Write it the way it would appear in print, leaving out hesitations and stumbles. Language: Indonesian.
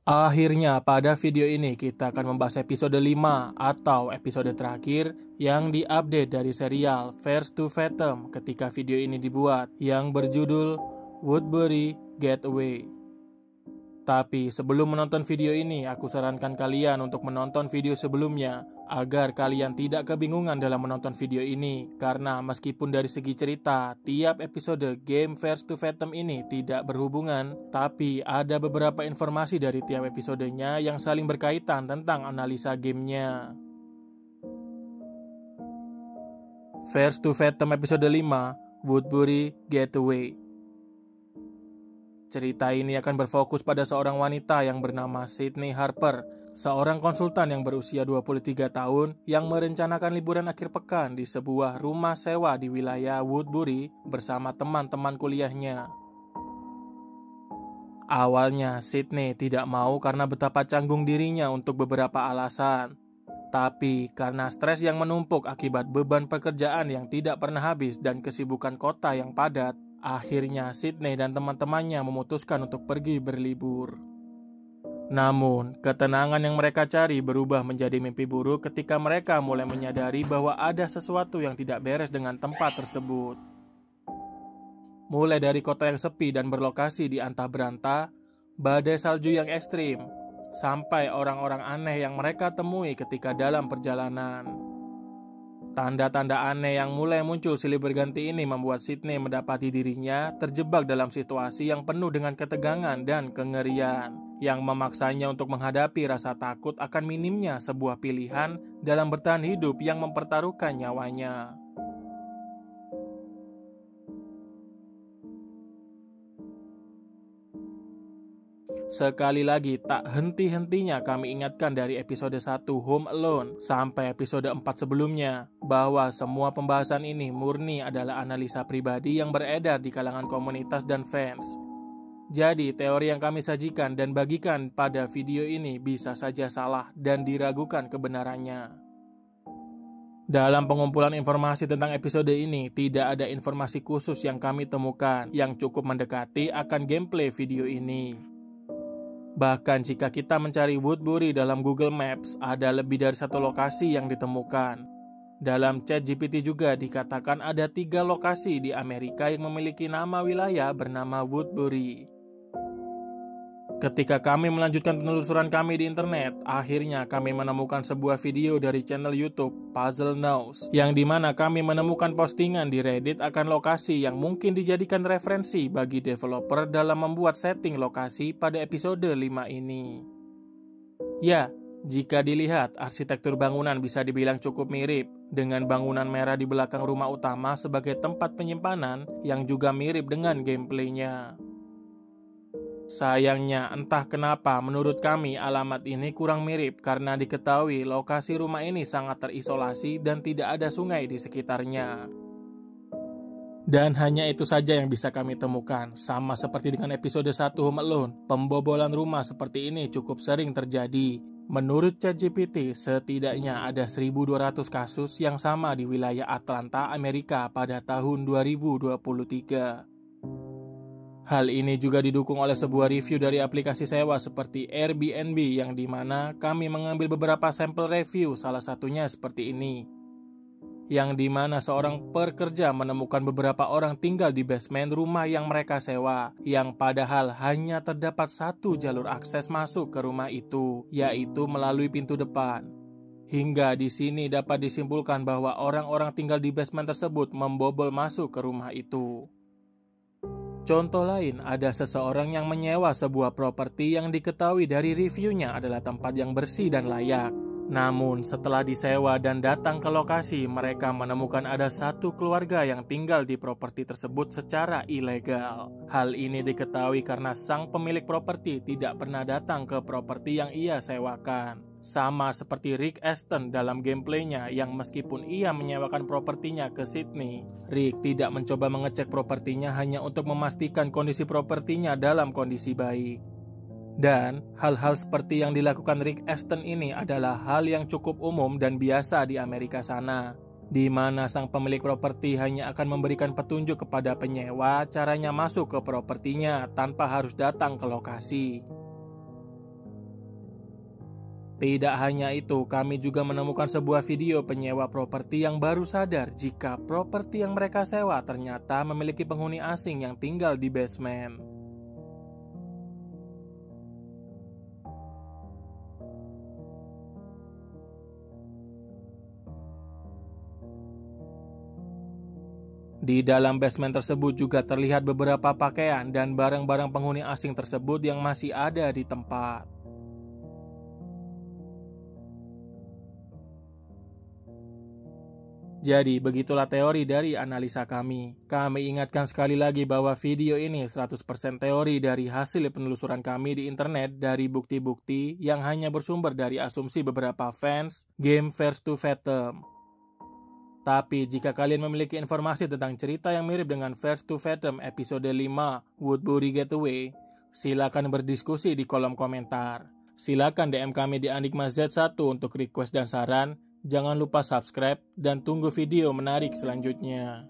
Akhirnya pada video ini kita akan membahas episode 5 atau episode terakhir yang diupdate dari serial First to Fathom ketika video ini dibuat yang berjudul Woodbury Getaway. Tapi sebelum menonton video ini, aku sarankan kalian untuk menonton video sebelumnya agar kalian tidak kebingungan dalam menonton video ini. Karena meskipun dari segi cerita, tiap episode game First to Fathom ini tidak berhubungan, tapi ada beberapa informasi dari tiap episodenya yang saling berkaitan tentang analisa gamenya. First to Fathom episode 5, Woodbury Getaway. Cerita ini akan berfokus pada seorang wanita yang bernama Sydney Harper, seorang konsultan yang berusia 23 tahun yang merencanakan liburan akhir pekan di sebuah rumah sewa di wilayah Woodbury bersama teman-teman kuliahnya. Awalnya, Sydney tidak mau karena betapa canggung dirinya untuk beberapa alasan. Tapi karena stres yang menumpuk akibat beban pekerjaan yang tidak pernah habis dan kesibukan kota yang padat, akhirnya Sydney dan teman-temannya memutuskan untuk pergi berlibur. Namun, ketenangan yang mereka cari berubah menjadi mimpi buruk ketika mereka mulai menyadari bahwa ada sesuatu yang tidak beres dengan tempat tersebut. Mulai dari kota yang sepi dan berlokasi di antah berantah, badai salju yang ekstrim, sampai orang-orang aneh yang mereka temui ketika dalam perjalanan. Tanda-tanda aneh yang mulai muncul silih berganti ini membuat Sydney mendapati dirinya terjebak dalam situasi yang penuh dengan ketegangan dan kengerian, yang memaksanya untuk menghadapi rasa takut akan minimnya sebuah pilihan dalam bertahan hidup yang mempertaruhkan nyawanya. Sekali lagi, tak henti-hentinya kami ingatkan dari episode 1 Home Alone sampai episode 4 sebelumnya, bahwa semua pembahasan ini murni adalah analisa pribadi yang beredar di kalangan komunitas dan fans. Jadi, teori yang kami sajikan dan bagikan pada video ini bisa saja salah dan diragukan kebenarannya. Dalam pengumpulan informasi tentang episode ini, tidak ada informasi khusus yang kami temukan yang cukup mendekati akan gameplay video ini. Bahkan jika kita mencari Woodbury dalam Google Maps, ada lebih dari satu lokasi yang ditemukan. Dalam ChatGPT juga dikatakan ada 3 lokasi di Amerika yang memiliki nama wilayah bernama Woodbury. Ketika kami melanjutkan penelusuran kami di internet, akhirnya kami menemukan sebuah video dari channel YouTube Puzzle Knows, yang dimana kami menemukan postingan di Reddit akan lokasi yang mungkin dijadikan referensi bagi developer dalam membuat setting lokasi pada episode 5 ini. Ya, jika dilihat, arsitektur bangunan bisa dibilang cukup mirip, dengan bangunan merah di belakang rumah utama sebagai tempat penyimpanan yang juga mirip dengan gameplaynya. Sayangnya, entah kenapa menurut kami alamat ini kurang mirip karena diketahui lokasi rumah ini sangat terisolasi dan tidak ada sungai di sekitarnya. Dan hanya itu saja yang bisa kami temukan. Sama seperti dengan episode 1 Home Alone, pembobolan rumah seperti ini cukup sering terjadi. Menurut ChatGPT, setidaknya ada 1.200 kasus yang sama di wilayah Atlanta, Amerika pada tahun 2023. Hal ini juga didukung oleh sebuah review dari aplikasi sewa seperti Airbnb yang dimana kami mengambil beberapa sampel review, salah satunya seperti ini. Yang dimana seorang pekerja menemukan beberapa orang tinggal di basement rumah yang mereka sewa, yang padahal hanya terdapat satu jalur akses masuk ke rumah itu, yaitu melalui pintu depan. Hingga di sini dapat disimpulkan bahwa orang-orang tinggal di basement tersebut membobol masuk ke rumah itu. Contoh lain, ada seseorang yang menyewa sebuah properti yang diketahui dari reviewnya adalah tempat yang bersih dan layak. Namun setelah disewa dan datang ke lokasi, mereka menemukan ada satu keluarga yang tinggal di properti tersebut secara ilegal. Hal ini diketahui karena sang pemilik properti tidak pernah datang ke properti yang ia sewakan. Sama seperti Rick Aston dalam gameplaynya yang meskipun ia menyewakan propertinya ke Sydney, Rick tidak mencoba mengecek propertinya hanya untuk memastikan kondisi propertinya dalam kondisi baik. Dan hal-hal seperti yang dilakukan Rick Aston ini adalah hal yang cukup umum dan biasa di Amerika sana, di mana sang pemilik properti hanya akan memberikan petunjuk kepada penyewa caranya masuk ke propertinya tanpa harus datang ke lokasi. Tidak hanya itu, kami juga menemukan sebuah video penyewa properti yang baru sadar jika properti yang mereka sewa ternyata memiliki penghuni asing yang tinggal di basement. Di dalam basement tersebut juga terlihat beberapa pakaian dan barang-barang penghuni asing tersebut yang masih ada di tempat. Jadi begitulah teori dari analisa kami. Kami ingatkan sekali lagi bahwa video ini 100% teori dari hasil penelusuran kami di internet dari bukti-bukti yang hanya bersumber dari asumsi beberapa fans game First to Fathom. Tapi jika kalian memiliki informasi tentang cerita yang mirip dengan First to Fathom episode 5 Woodbury Getaway, silakan berdiskusi di kolom komentar. Silakan DM kami di Enigma Z1 untuk request dan saran. Jangan lupa subscribe dan tunggu video menarik selanjutnya.